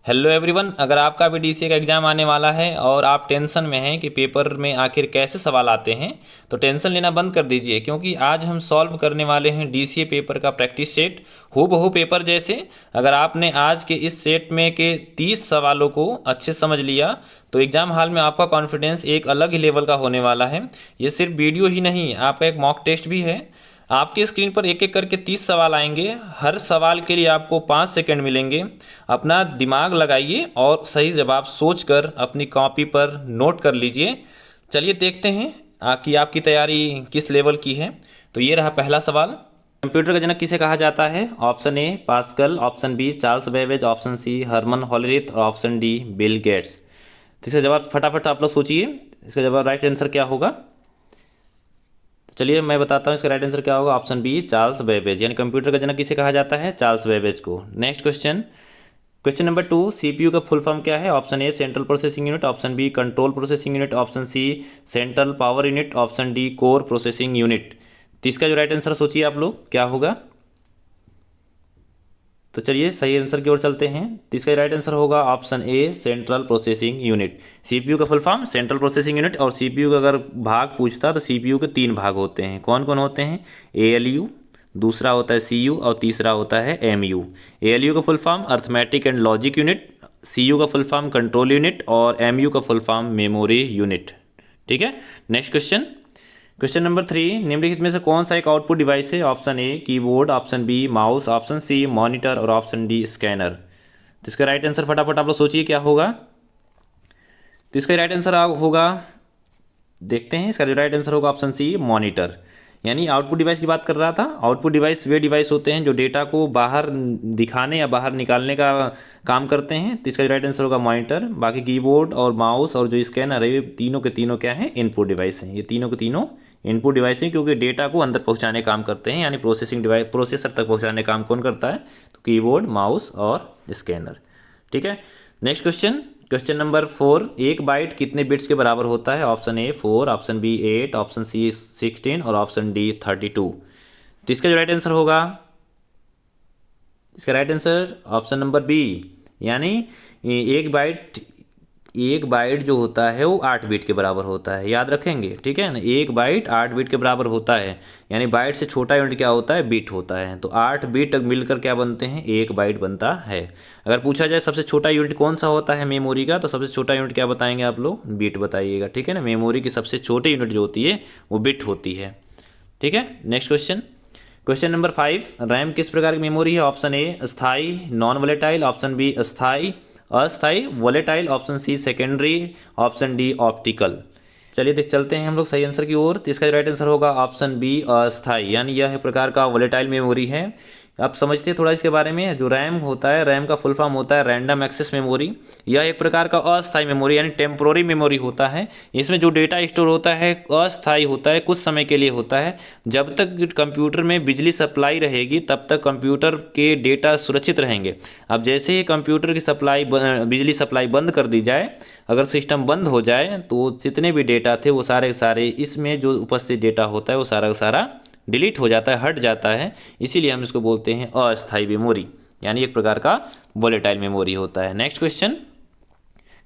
Hello everyone, अगर आपका भी डीसीए का एग्ज़ाम आने वाला है और आप टेंशन में हैं कि पेपर में आखिर कैसे सवाल आते हैं, तो टेंशन लेना बंद कर दीजिए, क्योंकि आज हम सॉल्व करने वाले हैं डीसीए पेपर का प्रैक्टिस सेट हूबहू पेपर जैसे। अगर आपने आज के इस सेट में के 30 सवालों को अच्छे से समझ लिया तो एग्ज़ाम हॉल में आपका कॉन्फिडेंस एक अलग ही लेवल का होने वाला है। ये सिर्फ वीडियो ही नहीं, आपका एक मॉक टेस्ट भी है। आपकी स्क्रीन पर एक एक करके 30 सवाल आएंगे। हर सवाल के लिए आपको 5 सेकंड मिलेंगे। अपना दिमाग लगाइए और सही जवाब सोचकर अपनी कॉपी पर नोट कर लीजिए। चलिए देखते हैं कि आपकी तैयारी किस लेवल की है। तो ये रहा पहला सवाल। कंप्यूटर का जनक किसे कहा जाता है? Option A Pascal, option B Charles Babbage, option C Herman Hollerith और ऑप्शन डी बिल गेट्स। तो इसका जवाब फटाफट आप लोग सोचिए, इसका जवाब राइट आंसर क्या होगा। चलिए मैं बताता हूँ इसका राइट आंसर क्या होगा। ऑप्शन बी चार्ल्स बेबेज, यानी कंप्यूटर का जनक किसे कहा जाता है? चार्ल्स बेबेज को। Next question, question number 2, CPU का फुल फॉर्म क्या है? Option A central processing unit, option B control processing unit, option C central power unit, option D core processing unit. तो इसका जो राइट आंसर सोचिए आप लोग क्या होगा। तो चलिए सही आंसर की ओर चलते हैं। तो इसका राइट आंसर होगा option A central processing unit. CPU का full form central processing unit. और सीपीयू का अगर भाग पूछता तो सीपीयू के 3 भाग होते हैं। कौन कौन होते हैं? एएलयू, दूसरा होता है सीयू और तीसरा होता है एमयू। एएलयू का full form arithmetic and logic unit, CU का फुल फॉर्म कंट्रोल यूनिट और एमयू का फुल फॉर्म मेमोरी यूनिट। ठीक है। नेक्स्ट क्वेश्चन, क्वेश्चन नंबर 3, निम्नलिखित में से कौन सा एक आउटपुट डिवाइस है? Option A keyboard, option B mouse, option C monitor और ऑप्शन डी स्कैनर। तो इसका राइट आंसर फटाफट आप लोग सोचिए क्या होगा। तो इसका राइट आंसर होगा, देखते हैं, इसका राइट आंसर होगा ऑप्शन सी मॉनिटर। यानी आउटपुट डिवाइस की बात कर रहा था। आउटपुट डिवाइस वे डिवाइस होते हैं जो डेटा को बाहर दिखाने या बाहर निकालने का काम करते हैं। तो इसका राइट आंसर होगा मॉनिटर। बाकी कीबोर्ड और माउस और जो स्कैनर है ये तीनों के तीनों क्या हैं? इनपुट डिवाइस हैं। ये तीनों के तीनों इनपुट डिवाइस हैं, क्योंकि डेटा को अंदर पहुंचाने काम करते हैं। यानी प्रोसेसिंग डिवाइस प्रोसेसर तक पहुंचाने काम कौन करता है? तो कीबोर्ड, माउस और स्कैनर। ठीक है। नेक्स्ट क्वेश्चन, क्वेश्चन नंबर 4, एक बाइट कितने बिट्स के बराबर होता है? Option A 4, option B 8, option C 16 और ऑप्शन डी 32। तो इसका जो राइट आंसर होगा, इसका right answer option number B, यानी एक बाइट जो होता है वो 8 बिट के बराबर होता है। याद रखेंगे, ठीक है ना। एक बाइट 8 बिट के बराबर होता है, यानी बाइट से छोटा यूनिट क्या होता है? बिट होता है। तो 8 बिट मिलकर क्या बनते हैं? एक बाइट बनता है। अगर पूछा जाए सबसे छोटा यूनिट कौन सा होता है मेमोरी का, तो सबसे छोटा यूनिट क्या बताएंगे आप लोग? बिट बताइएगा। ठीक है ना। मेमोरी की सबसे छोटी यूनिट जो होती है वो बिट होती है। ठीक है। Next question, question number 5, RAM किस प्रकार की मेमोरी है? ऑप्शन ए स्थाई नॉन वोलेटाइल, ऑप्शन बी स्थाई अस्थाई volatile, option C secondary, option D optical. चलिए देख चलते हैं हम लोग सही आंसर की ओर। तो इसका राइट आंसर होगा ऑप्शन बी अस्थाई, यानी यह एक प्रकार का वोलेटाइल मेमोरी है। आप समझते हैं थोड़ा इसके बारे में। जो रैम होता है, रैम का फुल फॉर्म होता है रैंडम एक्सेस मेमोरी। यह एक प्रकार का अस्थायी मेमोरी यानी टेम्पोररी मेमोरी होता है। इसमें जो डेटा स्टोर होता है अस्थायी होता है, कुछ समय के लिए होता है। जब तक कंप्यूटर में बिजली सप्लाई रहेगी तब तक कंप्यूटर के डेटा सुरक्षित रहेंगे। अब जैसे ही कंप्यूटर की बिजली सप्लाई बंद कर दी जाए, अगर सिस्टम बंद हो जाए, तो जितने भी डेटा थे वो सारे के सारे, इसमें जो उपस्थित डेटा होता है वो सारा का सारा डिलीट हो जाता है, हट जाता है। इसीलिए हम इसको बोलते हैं अस्थायी मेमोरी, यानी एक प्रकार का वोलेटाइल मेमोरी होता है। Next question,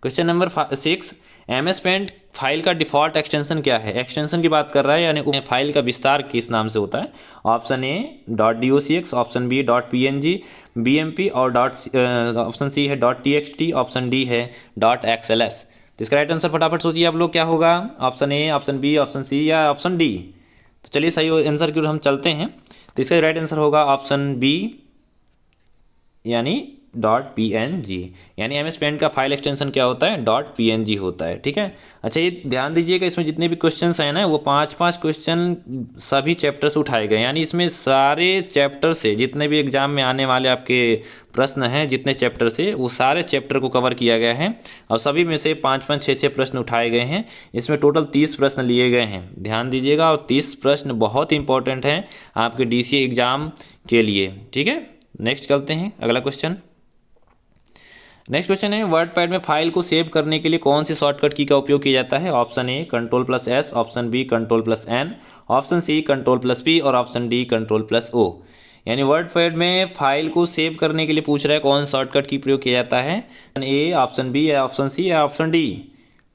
question number 6, MS paint file का डिफ़ॉल्ट एक्सटेंशन क्या है? एक्सटेंशन की बात कर रहा है, यानी फाइल का विस्तार किस नाम से होता है? Option A .docx, option B .png, BMP और ऑप्शन सी है .txt, ऑप्शन डी है .xls। तो इसका राइट आंसर फटाफट सोचिए आप लोग क्या होगा। Option A, option B, option C या ऑप्शन डी। तो चलिए सही आंसर की ओर हम चलते हैं। तो इसका राइट आंसर होगा ऑप्शन बी, यानी .png। यानी एमएस पेंट का फाइल एक्सटेंशन क्या होता है? .png होता है। ठीक है। अच्छा ये ध्यान दीजिएगा, इसमें जितने भी क्वेश्चंस हैं ना, वो 5-5 क्वेश्चन सभी चैप्टर से उठाए गए। यानी इसमें सारे चैप्टर से जितने भी एग्जाम में आने वाले आपके प्रश्न हैं, जितने चैप्टर से, वो सारे चैप्टर को कवर किया गया है और सभी में से 5-5, 6-6 प्रश्न उठाए गए हैं। इसमें टोटल 30 प्रश्न लिए गए हैं। ध्यान दीजिएगा, और 30 प्रश्न बहुत इंपॉर्टेंट हैं आपके डीसीए एग्जाम के लिए। ठीक है। नेक्स्ट चलते हैं अगला क्वेश्चन। नेक्स्ट क्वेश्चन है, वर्ड पैड में फाइल को सेव करने के लिए कौन सी शॉर्टकट की का उपयोग किया जाता है? Option A Ctrl+S, option B Ctrl+N, option C Ctrl+P और ऑप्शन डी Ctrl+O। यानी वर्ड पैड में फाइल को सेव करने के लिए पूछ रहा है कौन शॉर्टकट की प्रयोग किया जाता है, ए, ऑप्शन बी या ऑप्शन सी या ऑप्शन डी।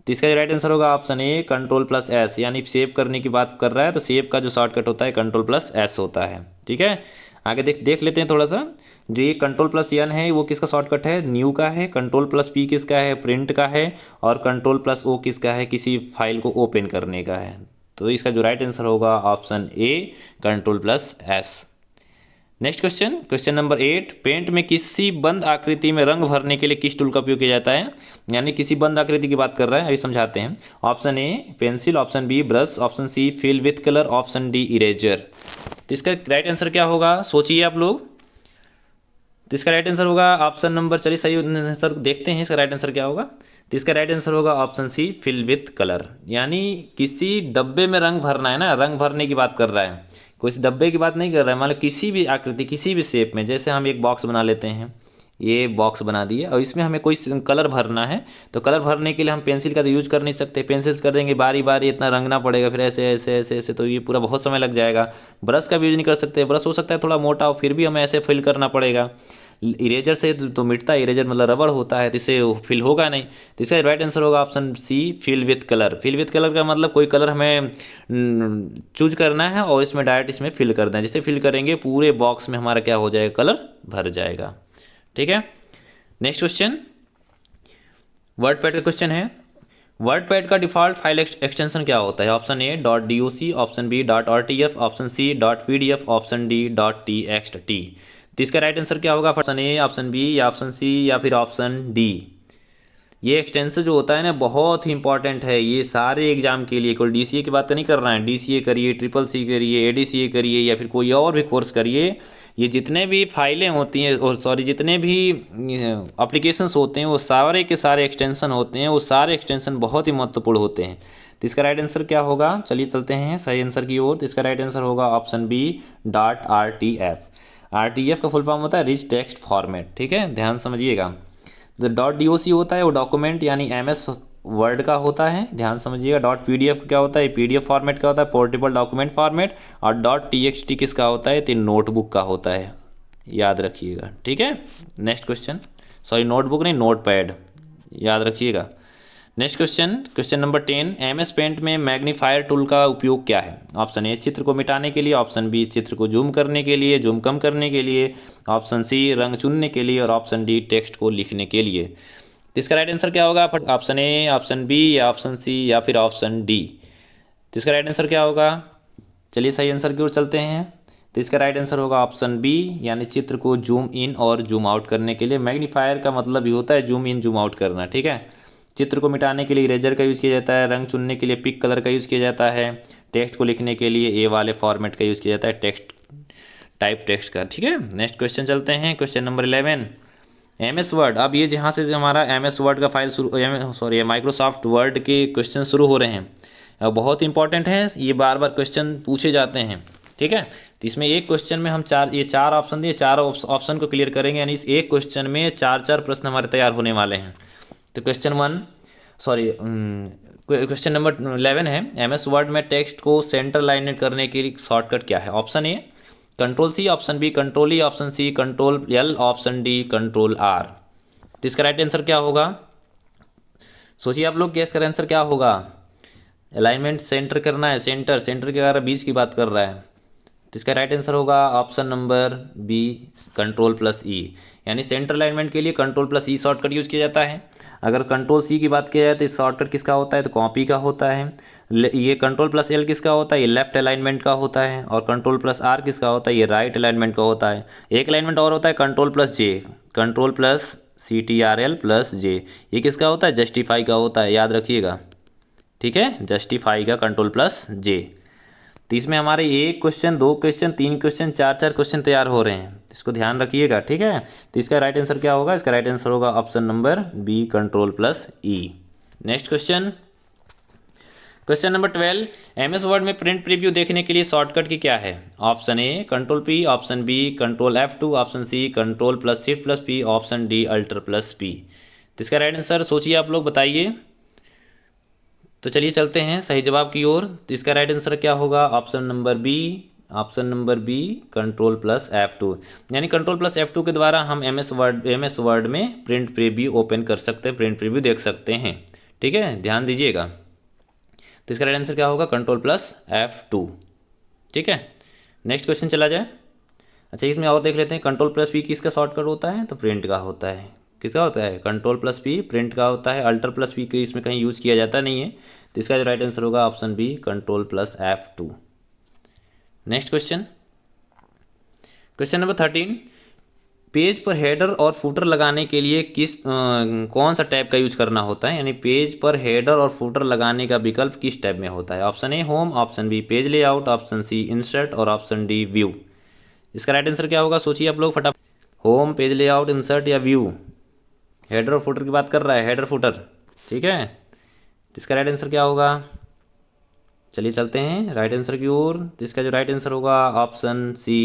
तो इसका राइट आंसर होगा ऑप्शन ए, Ctrl+S, यानी सेव करने की बात कर रहा है तो सेव का जो शॉर्टकट होता है Ctrl+S होता है। ठीक है, आगे देख लेते हैं थोड़ा सा। जो ये Ctrl+N है वो किसका शॉर्टकट है, न्यू का है। Ctrl+P किसका है, प्रिंट का है। और Ctrl+O किसका है, किसी फाइल को ओपन करने का है। तो इसका जो राइट आंसर होगा option A, Ctrl+S। Next question, question number 8, paint में किसी बंद आकृति में रंग भरने के लिए किस टूल का उपयोग किया जाता है। यानी किसी बंद आकृति की बात कर रहा है, अभी समझाते हैं। Option A pencil, option B brush, option C fill with colour, option D eraser. तो इसका राइट आंसर क्या होगा, सोचिए आप लोग। तो इसका राइट आंसर होगा ऑप्शन नंबर, चलिए सही आंसर देखते हैं इसका राइट आंसर क्या होगा। तो इसका राइट आंसर होगा option C, fill with colour. यानी किसी डब्बे में रंग भरना है ना, रंग भरने की बात कर रहा है, कोई इस डब्बे की बात नहीं कर रहा है। मान लो किसी भी आकृति, किसी भी शेप में, जैसे हम एक बॉक्स बना लेते हैं, ये बॉक्स बना दिए और इसमें हमें कोई कलर भरना है। तो कलर भरने के लिए हम पेंसिल का तो यूज कर नहीं सकते, पेंसिल्स कर देंगे बारी बारी, इतना रंगना पड़ेगा, फिर ऐसे ऐसे ऐसे ऐसे, तो ये पूरा बहुत समय लग जाएगा। ब्रश का भी यूज नहीं कर सकते, ब्रश हो सकता है थोड़ा मोटा हो, फिर भी हमें ऐसे फिल करना पड़ेगा। इरेजर से तो मिटता है, इरेजर मतलब रबड़ होता है, तो इससे फिल होगा नहीं। तो इसका राइट आंसर होगा option C, fill with colour. Fill with colour का मतलब कोई कलर हमें चूज करना है और इसमें डायरेक्ट इसमें फिल कर दें, जिससे फिल करेंगे पूरे बॉक्स में हमारा क्या हो जाएगा, कलर भर जाएगा। ठीक है, नेक्स्ट क्वेश्चन वर्ड पैड का क्वेश्चन है। वर्ड पैड का डिफॉल्ट फाइल एक्सटेंशन क्या होता है। Option A .doc, option B .rtf, option C .pdf, option D .txt। तो इसका राइट आंसर क्या होगा, ऑप्शन ए, ऑप्शन बी या ऑप्शन सी या फिर ऑप्शन डी। ये एक्सटेंशन जो होता है ना बहुत ही इंपॉर्टेंट है, ये सारे एग्जाम के लिए। कोई डीसीए की बात तो नहीं कर रहा है, डीसीए करिए, ट्रिपल सी करिए, एडीसीए करिए या फिर कोई और भी कोर्स करिए, ये जितने भी फाइलें होती हैं और सॉरी जितने भी एप्लीकेशंस होते हैं वो सारे के सारे एक्सटेंशन होते हैं, वो सारे एक्सटेंशन बहुत ही महत्वपूर्ण होते हैं। तो इसका राइट आंसर क्या होगा, चलिए चलते हैं सही आंसर की ओर। तो इसका राइट आंसर होगा ऑप्शन बी .rtf। RTF का फुल फॉर्म होता है रिच टेक्स्ट फॉर्मेट। ठीक है, ध्यान समझिएगा। जो .doc होता है वो डॉक्यूमेंट यानी MS वर्ड का होता है, ध्यान समझिएगा। .pdf क्या होता है, PDF फॉर्मेट का होता है, पोर्टेबल डॉक्यूमेंट फॉर्मेट। और .txt किसका होता है, तो नोटबुक का होता है, याद रखिएगा। ठीक है, नेक्स्ट क्वेश्चन, सॉरी नोटबुक नहीं, नोट पैड, याद रखिएगा। Next question, question number 10, MS Paint में मैग्नीफायर टूल का उपयोग क्या है। ऑप्शन ए चित्र को मिटाने के लिए, ऑप्शन बी चित्र को जूम करने के लिए, जूम कम करने के लिए, ऑप्शन सी रंग चुनने के लिए, और ऑप्शन डी टेक्स्ट को लिखने के लिए। तो इसका राइट आंसर क्या होगा, ऑप्शन ए, ऑप्शन बी या ऑप्शन सी या फिर ऑप्शन डी। तो इसका राइट आंसर क्या होगा, चलिए सही आंसर की ओर चलते हैं। तो इसका राइट आंसर होगा ऑप्शन बी, यानी चित्र को जूम इन और जूम आउट करने के लिए। मैग्नीफायर का मतलब ही होता है जूम इन जूम आउट करना। ठीक है, चित्र को मिटाने के लिए इरेजर का यूज़ किया जाता है, रंग चुनने के लिए पिक कलर का यूज़ किया जाता है, टेक्स्ट को लिखने के लिए ए वाले फॉर्मेट का यूज़ किया जाता है, टेक्स्ट टाइप टेक्स्ट का। ठीक है, नेक्स्ट क्वेश्चन चलते हैं, क्वेश्चन नंबर 11, MS वर्ड। अब ये जहाँ से हमारा MS वर्ड का फाइल शुरू, सॉरी माइक्रोसॉफ्ट वर्ड के क्वेश्चन शुरू हो रहे हैं, अब बहुत इंपॉर्टेंट है, ये बार बार क्वेश्चन पूछे जाते हैं। ठीक है, तो इसमें एक क्वेश्चन में हम चार ऑप्शन दिए, चार ऑप्शन को क्लियर करेंगे, यानी इस एक क्वेश्चन में चार प्रश्न हमारे तैयार होने वाले हैं। तो क्वेश्चन नंबर 11 है, MS वर्ड में टेक्स्ट को सेंटर लाइन करने के लिए शॉर्टकट क्या है। Option A Ctrl+C, option B Ctrl+E, option C Ctrl+L, option D Ctrl+R। तो इसका राइट आंसर क्या होगा, सोचिए आप लोग कि इसका आंसर क्या होगा। अलाइनमेंट सेंटर करना है, सेंटर के अगर बीच की बात कर रहा है, तो इसका राइट आंसर होगा ऑप्शन नंबर बी Ctrl+E। यानी सेंटर अलाइनमेंट के लिए Ctrl+E शॉर्टकट यूज़ किया जाता है। अगर Ctrl+C की बात की जाए तो शॉर्टकट किसका होता है, तो कॉपी का होता है। ये Ctrl+L किसका होता है, ये लेफ्ट अलाइनमेंट का होता है। और Ctrl+R किसका होता है, ये राइट अलाइनमेंट का होता है। एक अलाइनमेंट और होता है Ctrl+J, Ctrl+CTRL+J, ये किसका होता है, जस्टिफाई का होता है, याद रखिएगा। ठीक है, जस्टिफाई का Ctrl+J। तो इसमें हमारे एक क्वेश्चन, दो क्वेश्चन, तीन क्वेश्चन, चार क्वेश्चन तैयार हो रहे हैं, इसको ध्यान रखिएगा। ठीक है, तो इसका राइट आंसर क्या होगा, इसका राइट आंसर होगा option number B Ctrl+E। Next question, question number 12, MS Word में प्रिंट प्रीव्यू देखने के लिए शॉर्टकट की क्या है। Option A Ctrl+P, option B Ctrl+F2, option C Ctrl+Shift+P, option D Alt+P। तो इसका राइट आंसर सोचिए आप लोग, बताइए। तो चलिए चलते हैं सही जवाब की ओर। तो इसका राइट आंसर क्या होगा, option number B option number B control plus F2। यानी कंट्रोल प्लस F2 के द्वारा हम एम एस वर्ड में प्रिंट प्रीव्यू ओपन कर सकते हैं, प्रिंट प्रीव्यू देख सकते हैं। ठीक है, ध्यान दीजिएगा। तो इसका राइट आंसर क्या होगा? Control plus F2। ठीक है, नेक्स्ट क्वेश्चन चला जाए। अच्छा, इसमें और देख लेते हैं, कंट्रोल प्लस पी किसका शॉर्टकट होता है? तो प्रिंट का होता है। किसका होता है? कंट्रोल प्लस पी प्रिंट का होता है। अल्टर प्लस पी के इसमें कहीं यूज किया जाता नहीं है। तो इसका जो राइट आंसर होगा option B control plus F2। Next question, question number 13, page पर हेडर और फुटर लगाने के लिए कौन सा टैब का यूज करना होता है? यानी पेज पर हेडर और फुटर लगाने का विकल्प किस टैब में होता है? Option A home, option B page layout, option C insert और ऑप्शन डी व्यू। इसका राइट आंसर क्या होगा? सोचिए आप लोग फटाफट। होम, पेज लेआउट, इंसर्ट या व्यू। हेडर और फुटर की बात कर रहा है, हेडर फुटर। ठीक है, तो इसका राइट आंसर क्या होगा? चलिए चलते हैं राइट आंसर की ओर। तो इसका जो राइट आंसर होगा ऑप्शन सी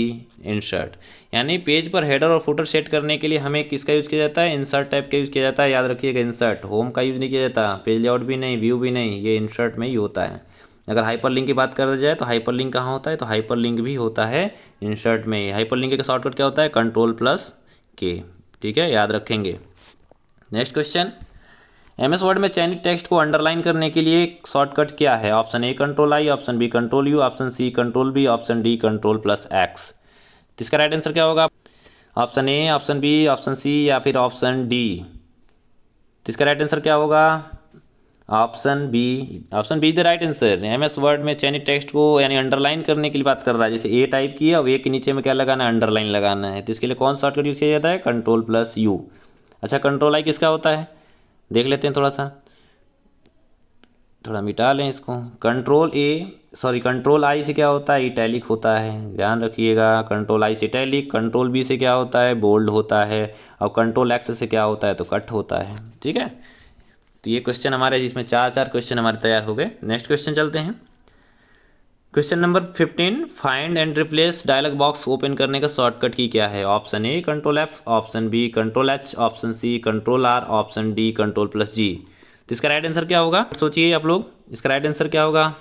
इंसर्ट। यानी पेज पर हेडर और फुटर सेट करने के लिए हमें किसका यूज़ किया जाता है? इंसर्ट टाइप का यूज़ किया जाता है। याद रखिएगा, इंसर्ट। होम का यूज़ नहीं किया जाता, पेज लेआउट भी नहीं, व्यू भी नहीं, ये इंसर्ट में ही होता है। अगर हाइपर लिंक की बात करा जाए तो हाइपर लिंक कहाँ होता है? तो हाइपर लिंक भी होता है इंसर्ट में ही। हाइपर लिंक का शॉर्टकट क्या होता है? कंट्रोल प्लस के। ठीक है, याद रखेंगे। नेक्स्ट क्वेश्चन, एमएस वर्ड में चयनित टेक्स्ट को अंडरलाइन करने के लिए शॉर्टकट क्या है? Option A control I, option B control U, option C control B, option D control plus X. तो इसका राइट आंसर क्या होगा? Option A, option B, option C या फिर ऑप्शन डी। तो इसका राइट आंसर क्या होगा? Option B. Option B is the right answer. MS Word में चयनित टेक्स्ट को यानी अंडरलाइन करने के लिए बात कर रहा है। जैसे ए टाइप किया, अब ए के नीचे में क्या लगाना है? अंडरलाइन लगाना है। तो इसके लिए कौन सा शॉर्टकट यूज किया जाता है? Control plus you. अच्छा, कंट्रोल आई किसका होता है? देख लेते हैं, थोड़ा मिटा लें इसको। कंट्रोल आई से क्या होता है? इटैलिक होता है, ध्यान रखिएगा। कंट्रोल आई से इटैलिक। कंट्रोल बी से क्या होता है? बोल्ड होता है। और कंट्रोल एक्स से क्या होता है? तो कट होता है। ठीक है, तो ये क्वेश्चन हमारे जिसमें चार क्वेश्चन हमारे तैयार हो गए। नेक्स्ट क्वेश्चन चलते हैं। Question number 15, find and replace dialog box open करने का शॉर्टकट की क्या है? Option A control F, option B control H, option C control R, option D control plus G. तो इसका राइट आंसर क्या होगा? सोचिए आप लोग, इसका राइट आंसर क्या होगा?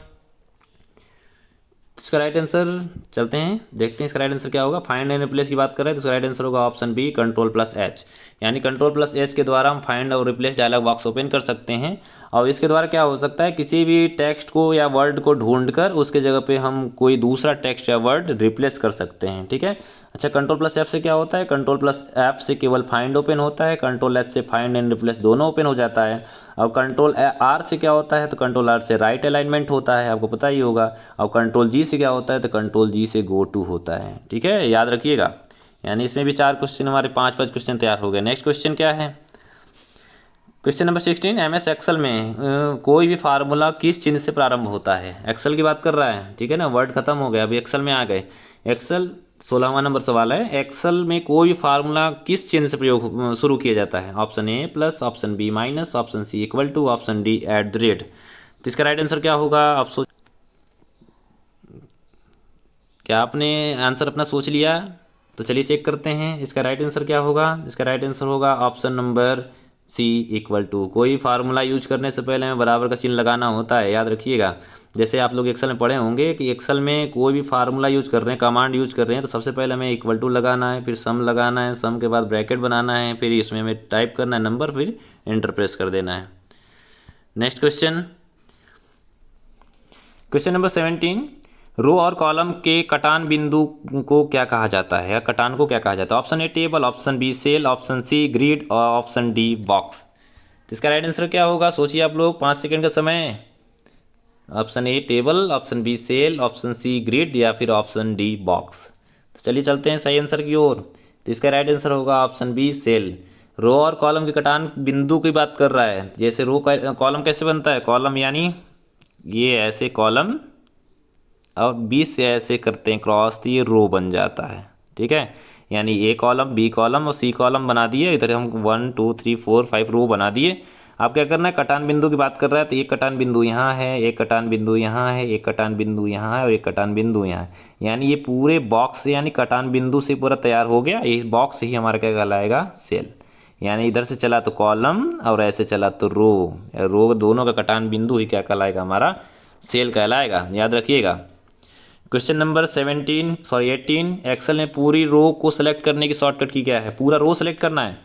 इसका राइट आंसर चलते हैं देखते हैं इसका राइट आंसर क्या होगा। फाइंड एंड रिप्लेस की बात कर रहे हैं तो इसका राइट आंसर होगा option B control plus H. यानी कंट्रोल प्लस एच के द्वारा हम फाइंड और रिप्लेस डायलॉग बॉक्स ओपन कर सकते हैं। और इसके द्वारा क्या हो सकता है? किसी भी टेक्स्ट को या वर्ड को ढूंढकर उसके जगह पे हम कोई दूसरा टेक्स्ट या वर्ड रिप्लेस कर सकते हैं। ठीक है, अच्छा, कंट्रोल प्लस एफ से क्या होता है? कंट्रोल प्लस एफ से केवल फाइंड ओपन होता है। कंट्रोल एच से फाइंड एंड रिप्लेस दोनों ओपन हो जाता है। और कंट्रोल आर से क्या होता है? तो कंट्रोल आर से राइट अलाइनमेंट होता है, आपको पता ही होगा। और कंट्रोल जी से क्या होता है? तो कंट्रोल जी से गो टू होता है। ठीक है, याद रखिएगा। यानी इसमें भी 4 क्वेश्चन, हमारे 5 क्वेश्चन तैयार हो गए। नेक्स्ट क्वेश्चन क्या है? क्वेश्चन नंबर 16, एमएस एक्सेल में कोई भी फार्मूला किस चिन्ह से प्रारंभ होता है? एक्सेल की बात कर रहा है। ठीक है ना, वर्ड खत्म हो गया, अभी एक्सेल में आ गए। एक्सेल 16वां नंबर सवाल है। एक्सेल में कोई भी फार्मूला किस चिन्ह से प्रयोग शुरू किया जाता है? Option A plus, option B minus, option C equal to, option D at the rate. तो इसका राइट आंसर क्या होगा? आप सोच, क्या आपने आंसर अपना सोच लिया? तो चलिए चेक करते हैं इसका राइट आंसर क्या होगा। इसका राइट आंसर होगा option number C equal to. कोई फार्मूला यूज करने से पहले हमें बराबर का चिन्ह लगाना होता है, याद रखिएगा। जैसे आप लोग एक्सेल में पढ़े होंगे कि एक्सेल में कोई भी फार्मूला यूज कर रहे हैं, कमांड यूज कर रहे हैं, तो सबसे पहले हमें इक्वल टू लगाना है, फिर सम लगाना है, सम के बाद ब्रैकेट बनाना है, फिर इसमें हमें टाइप करना है नंबर, फिर एंटर प्रेस कर देना है। नेक्स्ट क्वेश्चन, क्वेश्चन नंबर 17, रो और कॉलम के कटान बिंदु को क्या कहा जाता है, या कटान को क्या कहा जाता है? Option A table, option B cell, option C grid और ऑप्शन डी बॉक्स। तो इसका राइट आंसर क्या होगा? सोचिए आप लोग, 5 सेकंड का समय। Option A table, option B cell, option C grid या फिर ऑप्शन डी बॉक्स। तो चलिए चलते हैं सही आंसर की ओर। तो इसका राइट आंसर होगा ऑप्शन बी सेल। रो और कॉलम के कटान बिंदु की बात कर रहा है। जैसे रो कॉलम कैसे बनता है? कॉलम यानी ये ऐसे कॉलम, और 20 से ऐसे करते हैं क्रॉस, तो ये रो बन जाता है। ठीक है, यानी ए कॉलम, बी कॉलम और सी कॉलम बना दिए। इधर हम 1 2 3 4 5 रो बना दिए। आप क्या करना है? कटान बिंदु की बात कर रहा है तो एक कटान बिंदु यहाँ है, एक कटान बिंदु यहाँ है, एक कटान बिंदु यहाँ है और एक कटान बिंदु यहाँ है। यानी ये पूरे बॉक्स से, यानी कटान बिंदु से पूरा तैयार हो गया। इस बॉक्स ही हमारा क्या कहलाएगा? सेल। यानी इधर से चला तो कॉलम और ऐसे चला तो रो। रो दोनों का कटान बिंदु ही क्या कहलाएगा? हमारा सेल कहलाएगा, याद रखिएगा। क्वेश्चन नंबर 18 एक्सेल में पूरी रो को सिलेक्ट करने की शॉर्टकट की क्या है? पूरा रो सिलेक्ट करना है।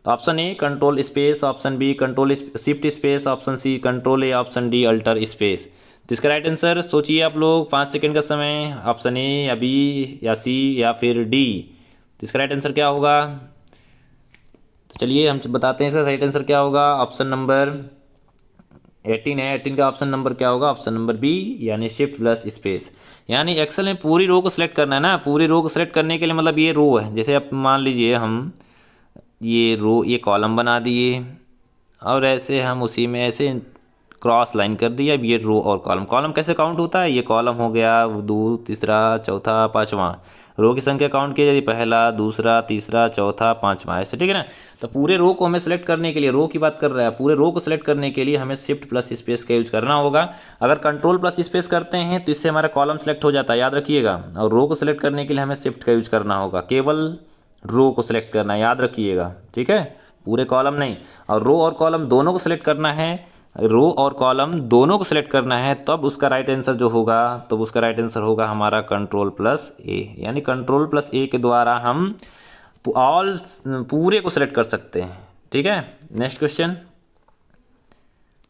तो option A control space, option B control shift space, option C control A, option D alt space. तो इसका राइट आंसर सोचिए आप लोग, 5 सेकंड का समय। ऑप्शन ए या बी या सी या फिर डी। तो इसका राइट आंसर क्या होगा? तो चलिए हम बताते हैं इसका राइट आंसर क्या होगा। ऑप्शन नंबर 18 है, 18 का ऑप्शन नंबर क्या होगा? ऑप्शन नंबर बी, यानी शिफ्ट प्लस स्पेस। यानी एक्सेल में पूरी रो को सिलेक्ट करना है ना। पूरी रो को सिलेक्ट करने के लिए मतलब ये रो है, जैसे आप मान लीजिए हम ये रो, ये कॉलम बना दिए और ऐसे हम उसी में ऐसे क्रॉस लाइन कर दिया। अब ये रो और कॉलम, कॉलम कैसे काउंट होता है? ये कॉलम हो गया, दो, तीसरा, चौथा, पाँचवा। रो की संख्या काउंट की जाती, पहला, दूसरा, तीसरा, चौथा, पाँचवा, ऐसे, ठीक है ना। तो पूरे रो को हमें सेलेक्ट करने के लिए, रो की बात कर रहा है, पूरे रो को सेलेक्ट करने के लिए हमें शिफ्ट प्लस स्पेस का यूज करना होगा। अगर कंट्रोल प्लस स्पेस करते हैं तो इससे हमारा कॉलम सेलेक्ट हो जाता है, याद रखिएगा। और रो को सेलेक्ट करने के लिए हमें शिफ्ट का यूज करना होगा। केवल रो को सिलेक्ट करना है, याद रखिएगा, ठीक है, पूरे कॉलम नहीं। और रो और कॉलम दोनों को सिलेक्ट करना है, रो और कॉलम दोनों को सिलेक्ट करना है, तब उसका राइट आंसर जो होगा, तब उसका राइट आंसर होगा हमारा कंट्रोल प्लस ए। यानी कंट्रोल प्लस ए के द्वारा हम ऑल पूरे को सिलेक्ट कर सकते हैं, ठीक है। नेक्स्ट क्वेश्चन,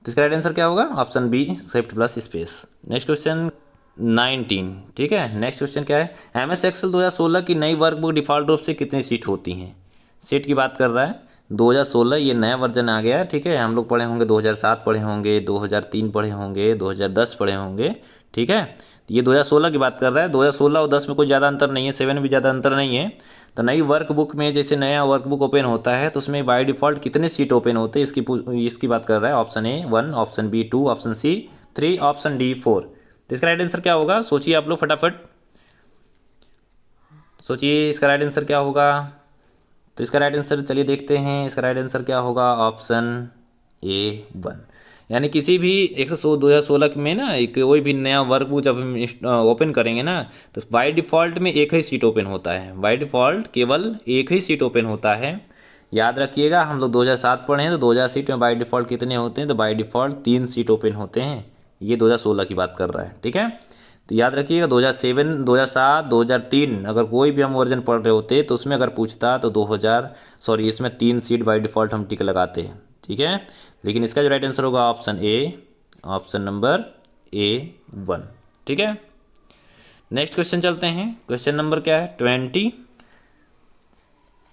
तो इसका राइट आंसर क्या होगा? Option B, shift plus space. Next question 19, ठीक है। नेक्स्ट क्वेश्चन क्या है? एमएस एक्सेल 2016 की नई वर्कबुक डिफ़ॉल्ट रूप से कितनी सीट होती हैं? सीट की बात कर रहा है। 2016 ये नया वर्जन आ गया है, ठीक है। हम लोग पढ़े होंगे 2007 पढ़े होंगे, 2003 पढ़े होंगे, 2010 पढ़े होंगे, ठीक है। तो ये 2016 की बात कर रहा है। 2016 और 10 में कोई ज़्यादा अंतर नहीं है, 7 में भी ज़्यादा अंतर नहीं है। तो नई वर्कबुक में जैसे नया वर्कबुक ओपन होता है तो उसमें बाय डिफ़ॉल्ट कितने सीट ओपन होते हैं, इसकी बात कर रहा है। Option A 1, option B 2, option C 3, option D 4। तो इसका राइट आंसर क्या होगा? सोचिए आप लोग फटाफट, सोचिए इसका राइट आंसर क्या होगा। तो इसका राइट आंसर चलिए देखते हैं, इसका राइट आंसर क्या होगा? Option A 1। यानी किसी भी 2016 में ना एक कोई भी नया वर्कबुक जब हम ओपन करेंगे ना, तो बाय डिफ़ॉल्ट में एक ही सीट ओपन होता है। बाय डिफ़ॉल्ट केवल एक ही सीट ओपन होता है, याद रखिएगा। हम लोग 2007 पढ़े हैं तो 2000 सीट में बाय डिफ़ॉल्ट कितने होते हैं? तो बाय डिफ़ॉल्ट 3 सीट ओपन होते हैं। ये 2016 की बात कर रहा है, ठीक है। तो याद रखिएगा 2007, 2007, 2003 अगर कोई भी हम वर्जन पढ़ रहे होते तो उसमें अगर पूछता तो इसमें 3 सीट बाय डिफ़ॉल्ट हम टिक लगाते हैं, ठीक है। लेकिन इसका जो राइट आंसर होगा option A, option number A 1, ठीक है। नेक्स्ट क्वेश्चन चलते हैं। क्वेश्चन नंबर क्या है? 20।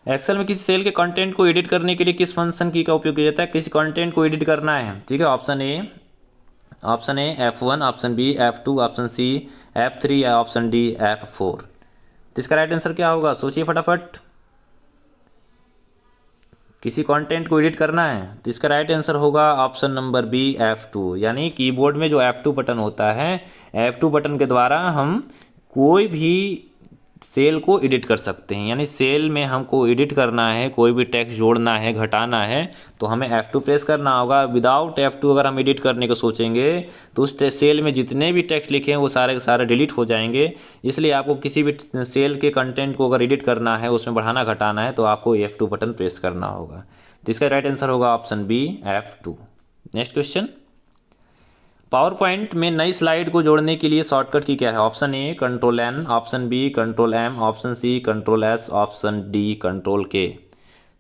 एक्सेल में किसी सेल के कंटेंट को एडिट करने के लिए किस फंक्शन की का उपयोग किया जाता है? किसी कंटेंट को एडिट करना है, ठीक है। Option A F1, option B F2, option C F3 या ऑप्शन डी F4। तो इसका राइट आंसर क्या होगा? सोचिए फटाफट। किसी कंटेंट को एडिट करना है तो इसका राइट आंसर होगा ऑप्शन नंबर बी F2। यानी कीबोर्ड में जो F2 बटन होता है, F2 बटन के द्वारा हम कोई भी सेल को एडिट कर सकते हैं। यानी सेल में हमको एडिट करना है, कोई भी टेक्स्ट जोड़ना है, घटाना है, तो हमें F2 प्रेस करना होगा। विदाउट F2 अगर हम एडिट करने को सोचेंगे तो उस सेल में जितने भी टेक्स्ट लिखे हैं वो सारे के सारे डिलीट हो जाएंगे। इसलिए आपको किसी भी सेल के कंटेंट को अगर एडिट करना है, उसमें बढ़ाना घटाना है, तो आपको F2 बटन प्रेस करना होगा। तो इसका राइट आंसर होगा option B F2। Next question, PowerPoint में नई स्लाइड को जोड़ने के लिए शॉर्टकट की क्या है? Option A control N, option B control M, option C control S, option D control K.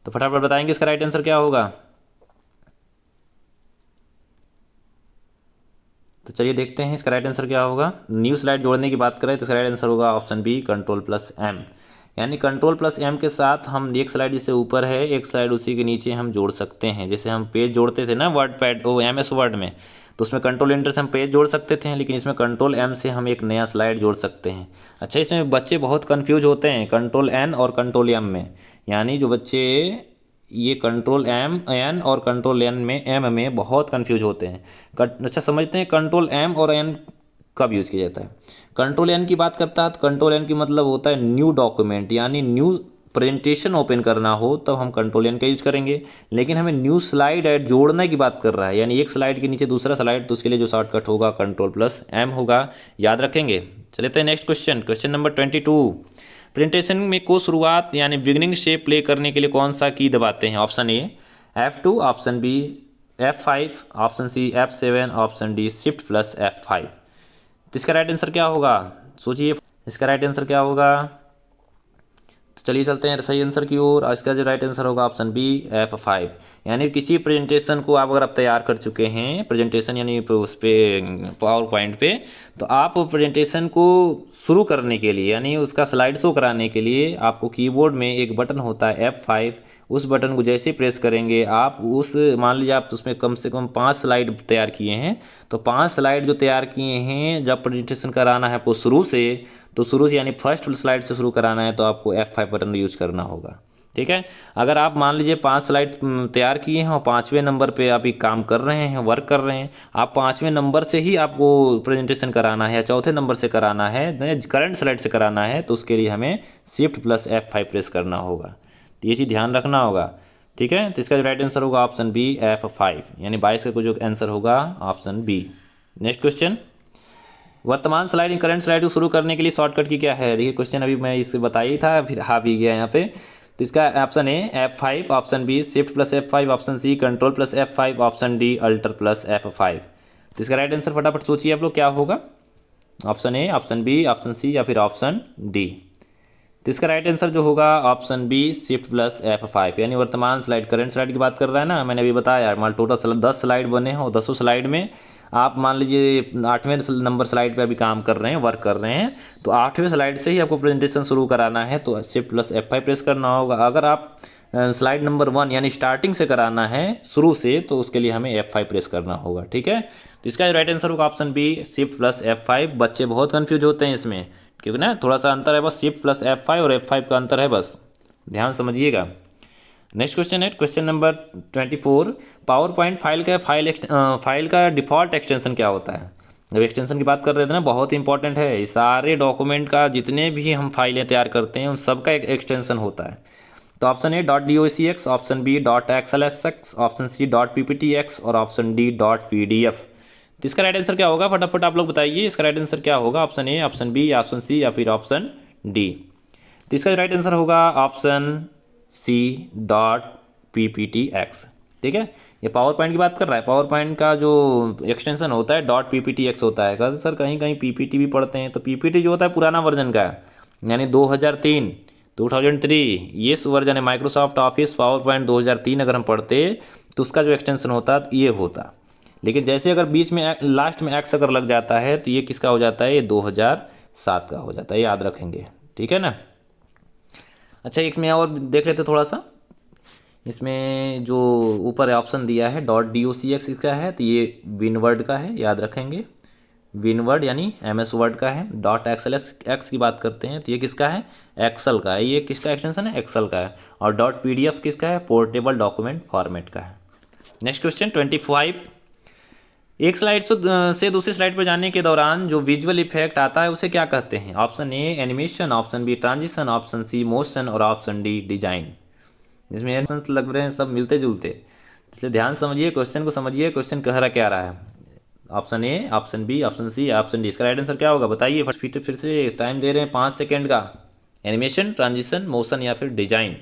तो फटाफट बताएंगे इसका राइट आंसर क्या होगा। तो चलिए देखते हैं इसका राइट आंसर क्या होगा। न्यू स्लाइड जोड़ने की बात करें तो इसका राइट आंसर होगा option B control plus M. यानी कंट्रोल प्लस एम के साथ हम एक स्लाइड जिससे ऊपर है, एक स्लाइड उसी के नीचे हम जोड़ सकते हैं। जैसे हम पेज जोड़ते थे ना वर्ड पैड, वो MS वर्ड में, तो उसमें कंट्रोल एंटर से हम पेज जोड़ सकते थे, लेकिन इसमें कंट्रोल एम से हम एक नया स्लाइड जोड़ सकते हैं। अच्छा, इसमें बच्चे बहुत कन्फ्यूज होते हैं कंट्रोल एन और कंट्रोल एम में। यानी जो बच्चे ये कंट्रोल एन और कंट्रोल एम में बहुत कन्फ्यूज होते हैं। अच्छा, समझते हैं कंट्रोल एम और एन कब यूज़ किया जाता है। कंट्रोल एन की बात करता है तो कंट्रोल एन की मतलब होता है न्यू डॉक्यूमेंट, यानी न्यू प्रेजेंटेशन ओपन करना हो तब हम कंट्रोल एन का यूज़ करेंगे। लेकिन हमें न्यू स्लाइड ऐड जोड़ने की बात कर रहा है, यानी एक स्लाइड के नीचे दूसरा स्लाइड, तो उसके लिए जो शॉर्टकट होगा कंट्रोल प्लस एम होगा, याद रखेंगे। चलते हैं next question, question number 22। Presentation में को शुरुआत यानी बिगिनिंग शेप प्ले करने के लिए कौन सा की दबाते हैं? Option A F2, option B F5, option C F7, option D shift plus F5। तो इसका राइट आंसर क्या होगा? सोचिए इसका राइट आंसर क्या होगा। तो चलिए चलते हैं सही आंसर की ओर। इसका जो राइट आंसर होगा ऑप्शन बी F5। यानी किसी प्रेजेंटेशन को आप अगर आप तैयार कर चुके हैं, प्रेजेंटेशन यानी उस पर पावर पॉइंट पे, तो आप प्रेजेंटेशन को शुरू करने के लिए यानी उसका स्लाइड शो कराने के लिए आपको कीबोर्ड में एक बटन होता है F5। उस बटन को जैसे ही प्रेस करेंगे आप उस, मान लीजिए आप उसमें कम से कम 5 स्लाइड तैयार किए हैं, तो 5 स्लाइड जो तैयार किए हैं जब प्रेजेंटेशन कराना है आपको शुरू से, तो शुरू से यानी फर्स्ट स्लाइड से शुरू कराना है तो आपको F5 बटन यूज करना होगा। ठीक है। अगर आप मान लीजिए 5 स्लाइड तैयार किए हैं और 5वें नंबर पे आप एक काम कर रहे हैं, वर्क कर रहे हैं, आप 5वें नंबर से ही आपको प्रेजेंटेशन कराना है या चौथे नंबर से कराना है, करंट स्लाइड से कराना है, तो उसके लिए हमें Shift+F5 प्रेस करना होगा। तो ये चीज़ ध्यान रखना होगा। ठीक है। तो इसका जो राइट आंसर होगा ऑप्शन बी F5, यानी 22 का जो आंसर होगा ऑप्शन बी। नेक्स्ट क्वेश्चन, वर्तमान स्लाइड करंट स्लाइड को शुरू करने के लिए शॉर्टकट की क्या है। देखिए क्वेश्चन अभी मैं इससे बताया ही था, फिर हाँ भी गया यहाँ पे। तो इसका option A F5, option B Shift+F5, option C Control+F5, option D Alt+F5। तो इसका राइट आंसर फटाफट सोचिए आप लोग क्या होगा। Option A, option B, option C या फिर ऑप्शन डी। तो इसका राइट आंसर जो होगा ऑप्शन बी Shift+F5, यानी वर्तमान स्लाइड करंट स्लाइड की बात कर रहा है ना। मैंने अभी बताया मान टोटल 10 स्लाइड बने हैं और 10 स्लाइड में आप मान लीजिए 8वें नंबर स्लाइड पे अभी काम कर रहे हैं, वर्क कर रहे हैं, तो 8वें स्लाइड से ही आपको प्रेजेंटेशन शुरू कराना है तो Shift+F5 प्रेस करना होगा। अगर आप स्लाइड नंबर 1 यानी स्टार्टिंग से कराना है शुरू से, तो उसके लिए हमें F5 प्रेस करना होगा। ठीक है। तो इसका राइट आंसर होगा ऑप्शन बी Shift+F5। बच्चे बहुत कन्फ्यूज होते हैं इसमें, क्योंकि ना थोड़ा सा अंतर है बस, Shift+F5 और F5 का अंतर है बस, ध्यान समझिएगा। नेक्स्ट क्वेश्चन है question number 24। Power point file का डिफ़ॉल्ट एक्सटेंशन क्या होता है। जब एक्सटेंशन की बात कर रहे थे ना, बहुत इंपॉर्टेंट है। सारे डॉक्यूमेंट का जितने भी हम फाइलें तैयार करते हैं उन सब का एक एक्सटेंशन होता है। तो option A .docx, option B .xlsx, option C .pptx और ऑप्शन डी .pdf। तो इसका राइट आंसर क्या होगा फटाफट आप लोग बताइए। इसका राइट आंसर क्या होगा, option A, option B, option C या फिर ऑप्शन डी। तो इसका राइट आंसर होगा ऑप्शन C.pptx। ठीक है। ये पावर पॉइंट की बात कर रहा है। पावर पॉइंट का जो एक्सटेंशन होता है .pptx होता है। कहते सर कहीं कहीं PPT भी पढ़ते हैं, तो PPT जो होता है पुराना वर्जन का है, यानी 2003 ये वर्जन है माइक्रोसॉफ्ट ऑफिस पावर पॉइंट 2003। अगर हम पढ़ते तो उसका जो एक्सटेंशन होता ये होता। लेकिन जैसे अगर बीच में लास्ट में एक्स अगर लग जाता है तो ये किसका हो जाता है, ये 2007 का हो जाता है, याद रखेंगे। ठीक है ना। अच्छा एक में और देख लेते थोड़ा सा। इसमें जो ऊपर ऑप्शन दिया है .docx इसका है, तो ये विनवर्ड का है, याद रखेंगे। विनवर्ड यानी MS वर्ड का है। .xlsx की बात करते हैं तो ये किसका है, एक्सेल का है। ये किसका एक्सटेंशन है, एक्सेल का है। और .pdf किसका है, पोर्टेबल डॉक्यूमेंट फॉर्मेट का है। Next question 25। एक स्लाइड से दूसरी स्लाइड पर जाने के दौरान जो विजुअल इफेक्ट आता है उसे क्या कहते हैं। Option A animation, option B transition, option C motion और ऑप्शन डी डिजाइन। इसमें एनिमेशन लग रहे हैं सब मिलते जुलते, इसलिए ध्यान समझिए, क्वेश्चन को समझिए, क्वेश्चन कह रहा क्या रहा है। Option A, option B, option C, option D. इसका राइट आंसर क्या होगा बताइए। फिर से टाइम दे रहे हैं 5 सेकेंड का। एनिमेशन, ट्रांजिशन, मोशन या फिर डिजाइन।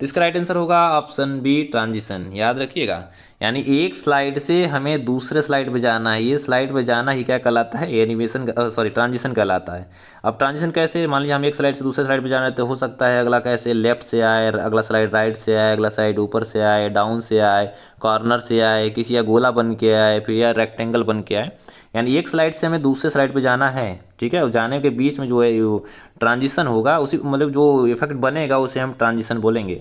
तो इसका राइट आंसर होगा ऑप्शन बी ट्रांजिशन, याद रखिएगा। यानी एक स्लाइड से हमें दूसरे स्लाइड पे जाना है, ये स्लाइड पे जाना ही क्या कहलाता है, एनिमेशन, सॉरी ट्रांजिशन कहलाता है। अब ट्रांजिशन कैसे, मान लीजिए हम एक स्लाइड से दूसरे स्लाइड पे जाना है, तो हो सकता है अगला कैसे लेफ्ट से आए, अगला स्लाइड राइट से आए, अगला स्लाइड ऊपर से आए, डाउन से आए, कॉर्नर से आए, किसी या गोला बन के आए, फिर या रेक्टेंगल बन के आए। यानी एक स्लाइड से हमें दूसरे स्लाइड पे जाना है। ठीक है। जाने के बीच में जो है ट्रांजिशन होगा, उसी मतलब जो इफेक्ट बनेगा उसे हम ट्रांजिशन बोलेंगे।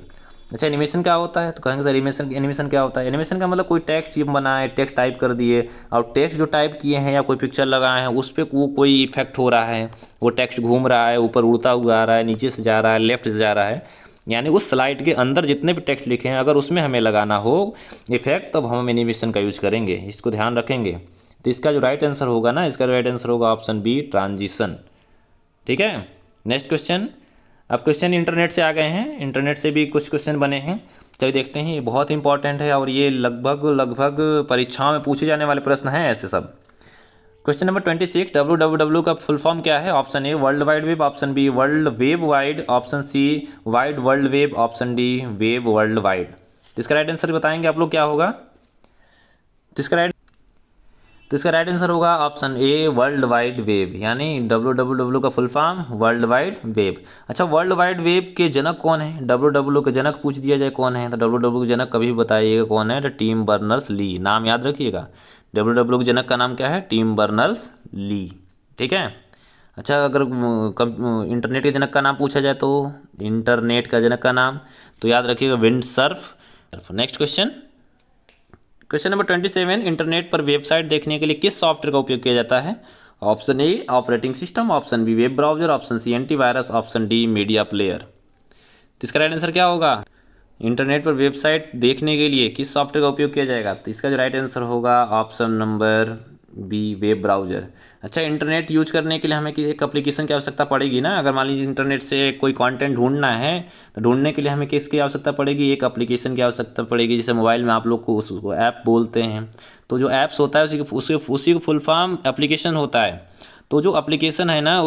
अच्छा एनिमेशन क्या होता है, तो कहेंगे सर एनिमेशन क्या होता है। एनिमेशन का मतलब कोई टेक्स्ट बनाए, टेक्स्ट टाइप कर दिए, और टेक्स्ट जो टाइप किए हैं या कोई पिक्चर लगाए हैं उस पर कोई इफेक्ट हो रहा है, वो टेक्स्ट घूम रहा है, ऊपर उड़ता हुआ आ रहा है, नीचे से जा रहा है, लेफ्ट से जा रहा है, यानी उस स्लाइड के अंदर जितने भी टेक्स्ट लिखे हैं अगर उसमें हमें लगाना हो इफेक्ट, तब हम एनिमेशन का यूज करेंगे, इसको ध्यान रखेंगे। तो इसका जो राइट आंसर होगा ना, इसका राइट आंसर होगा ऑप्शन बी ट्रांजिशन। ठीक है। Next question. अब क्वेश्चन इंटरनेट से आ गए हैं, इंटरनेट से भी कुछ क्वेश्चन बने हैं, चलिए देखते हैं। ये बहुत इंपॉर्टेंट है और ये लगभग परीक्षाओं में पूछे जाने वाले प्रश्न हैं ऐसे सब। Question number 26। www का फुल फॉर्म क्या है। Option A world wide web, option B world web wide, option C wide world web, option D web world wide. तो इसका राइट आंसर बताएंगे आप लोग क्या होगा। तो इसका राइट तो इसका राइट आंसर होगा option A world wide web, यानी www का full form world wide web. अच्छा, वर्ल्ड वाइड वेब के जनक कौन है? www के जनक पूछ दिया जाए कौन है, तो www के जनक कभी भी बताइएगा कौन है, तो टिम बर्नर्स ली, नाम याद रखिएगा। www के जनक का नाम क्या है? टिम बर्नर्स ली, ठीक है। अच्छा, अगर इंटरनेट के जनक का नाम पूछा जाए तो इंटरनेट का जनक का नाम तो याद रखिएगा wind Surf. Next question, question number 27, internet पर वेबसाइट देखने के लिए किस सॉफ्टवेयर का उपयोग किया जाता है? Option A operating system, option B web browser, option C antivirus, option D media player. तो इसका राइट आंसर क्या होगा? इंटरनेट पर वेबसाइट देखने के लिए किस सॉफ्टवेयर का उपयोग किया जाएगा? तो इसका जो राइट आंसर होगा option number B web browser. अच्छा, इंटरनेट यूज करने के लिए हमें एक एप्लीकेशन की आवश्यकता पड़ेगी ना। अगर मान लीजिए इंटरनेट से कोई कंटेंट ढूंढना है तो ढूंढने के लिए हमें किसकी आवश्यकता पड़ेगी? एक एप्लीकेशन की आवश्यकता पड़ेगी, जैसे मोबाइल में आप लोग को उसको ऐप बोलते हैं। तो जो ऐप्स होता है उसी को फुल फॉर्म एप्लीकेशन होता है। तो जो एप्लीकेशन है ना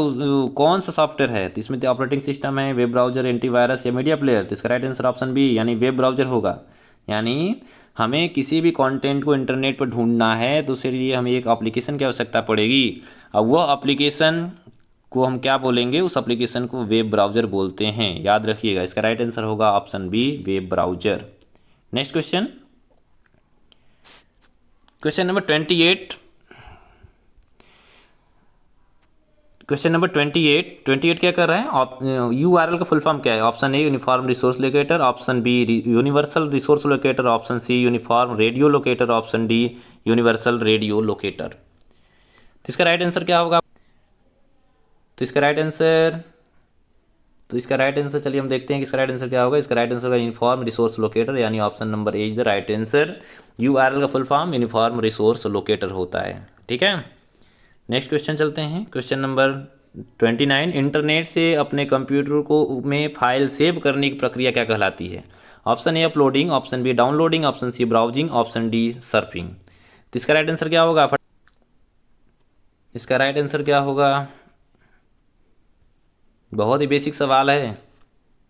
कौन सा सॉफ्टवेयर है? तो इसमें तो ऑपरेटिंग सिस्टम है, वेब ब्राउजर, एंटीवायरस या मीडिया प्लेयर। तो इसका राइट आंसर ऑप्शन बी यानी वेब ब्राउजर होगा। यानी हमें किसी भी कंटेंट को इंटरनेट पर ढूंढना है तो उसके लिए हमें एक एप्लीकेशन की आवश्यकता पड़ेगी। अब वह एप्लीकेशन को हम क्या बोलेंगे? उस एप्लीकेशन को वेब ब्राउजर बोलते हैं, याद रखिएगा। इसका राइट आंसर होगा option B web browser. Next question, question number 28, question number 28 क्या कर रहा है? URL का फुल फॉर्म क्या है? Option A uniform resource locator, option B universal resource locator, option C uniform radio locator, option D universal radio locator. तो इसका right answer क्या होगा? तो इसका राइट आंसर चलिए हम देखते हैं कि इसका राइट आंसर क्या होगा। इसका राइट आंसर होगा यूनिफॉर्म रिसोर्स लोकेटर, यानी option number A is the right answer. URL का full form uniform resource locator होता है, ठीक है। नेक्स्ट क्वेश्चन चलते हैं, क्वेश्चन नंबर 29, इंटरनेट से अपने कंप्यूटर को में फाइल सेव करने की प्रक्रिया क्या कहलाती है? Option A uploading, option B downloading, option C browsing, option D surfing. तो इसका राइट आंसर क्या होगा? इसका राइट आंसर क्या होगा? बहुत ही बेसिक सवाल है,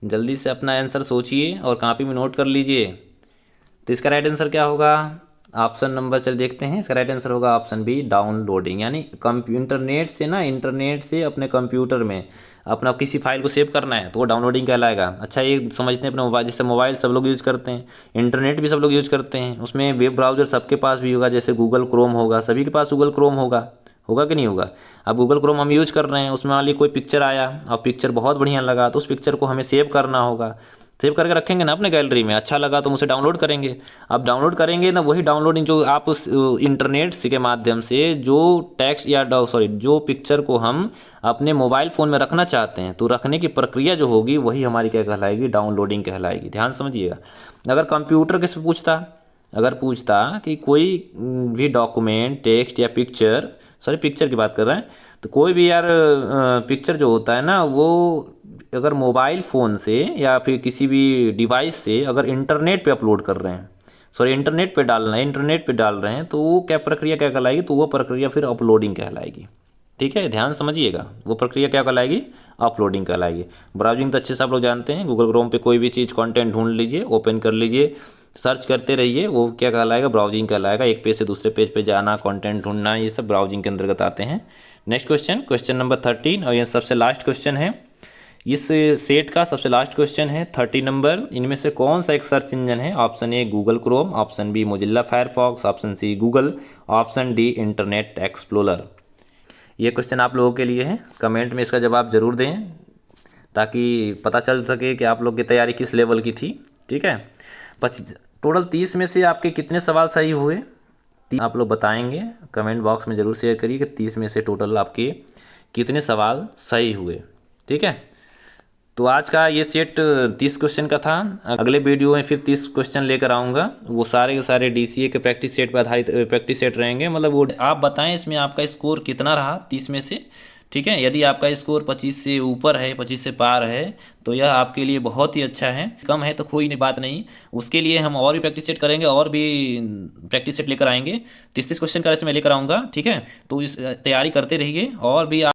जल्दी से अपना आंसर सोचिए और कॉपी में नोट कर लीजिए। तो इसका राइट आंसर क्या होगा? ऑप्शन नंबर चल देखते हैं, इसका राइट आंसर होगा ऑप्शन बी डाउनलोडिंग, यानी इंटरनेट से अपने कंप्यूटर में अपना किसी फाइल को सेव करना है तो वो डाउनलोडिंग कहलाएगा। अच्छा, ये समझते हैं अपने मोबाइल, जैसे मोबाइल सब लोग यूज़ करते हैं, इंटरनेट भी सब लोग यूज़ करते हैं, उसमें वेब ब्राउज़र सबके पास भी होगा, जैसे गूगल क्रोम होगा, सभी के पास गूगल क्रोम होगा, होगा कि नहीं होगा? अब गूगल क्रोम हम यूज़ कर रहे हैं, उसमें मान लीजिए कोई पिक्चर आया और पिक्चर बहुत बढ़िया लगा तो उस पिक्चर को हमें सेव करना होगा। सेव करके रखेंगे ना अपने गैलरी में, अच्छा लगा तो हम उसे डाउनलोड करेंगे। अब डाउनलोड करेंगे ना, वही डाउनलोडिंग जो आप उस इंटरनेट से के माध्यम से जो टेक्स्ट या जो पिक्चर को हम अपने मोबाइल फ़ोन में रखना चाहते हैं तो रखने की प्रक्रिया जो होगी वही हमारी क्या कहलाएगी? डाउनलोडिंग कहलाएगी। ध्यान समझिएगा। अगर कंप्यूटर किससे पूछता, अगर पूछता कि कोई भी डॉक्यूमेंट, टेक्स्ट या पिक्चर की बात कर रहे हैं, तो कोई भी यार पिक्चर जो होता है ना वो अगर मोबाइल फ़ोन से या फिर किसी भी डिवाइस से अगर इंटरनेट पे अपलोड कर रहे हैं, इंटरनेट पे डाल रहे हैं, तो वो क्या प्रक्रिया क्या कहलाएगी? तो वो प्रक्रिया फिर अपलोडिंग कहलाएगी, ठीक है। ध्यान समझिएगा, वो प्रक्रिया क्या कहलाएगी? अपलोडिंग कहलाएगी। ब्राउजिंग तो अच्छे से आप लोग जानते हैं, गूगल क्रोम पे कोई भी चीज़ कंटेंट ढूंढ लीजिए, ओपन कर लीजिए, सर्च करते रहिए, वो क्या कहलाएगा? ब्राउजिंग कहलाएगा। एक पेज से दूसरे पेज पे जाना, कंटेंट ढूंढना, ये सब ब्राउजिंग के अंतर्गत आते हैं। नेक्स्ट क्वेश्चन, क्वेश्चन नंबर 13, और ये सबसे लास्ट क्वेश्चन है, इस सेट का सबसे लास्ट क्वेश्चन है 30 नंबर। इनमें से कौन सा एक सर्च इंजन है? Option A Google Chrome, option B Mozilla Firefox, option C Google, option D Internet Explorer. ये क्वेश्चन आप लोगों के लिए है, कमेंट में इसका जवाब जरूर दें ताकि पता चल सके कि आप लोग की तैयारी किस लेवल की थी, ठीक है। टोटल 30 में से आपके कितने सवाल सही हुए आप लोग बताएंगे, कमेंट बॉक्स में ज़रूर शेयर करिए कि 30 में से टोटल आपके कितने सवाल सही हुए, ठीक है। तो आज का ये सेट 30 क्वेश्चन का था। अगले वीडियो में फिर 30 क्वेश्चन लेकर आऊँगा, वो सारे के सारे DCA के प्रैक्टिस सेट पर आधारित प्रैक्टिस सेट रहेंगे। मतलब वो आप बताएं इसमें आपका स्कोर कितना रहा 30 में से, ठीक है। यदि आपका स्कोर 25 से ऊपर है, 25 से पार है, तो यह आपके लिए बहुत ही अच्छा है। कम है तो कोई नहीं, बात नहीं, उसके लिए हम और भी प्रैक्टिस सेट करेंगे, और भी प्रैक्टिस सेट लेकर आएंगे। 30 क्वेश्चन का इसमें लेकर आऊँगा, ठीक है। तो इस तैयारी करते रहिए, और भी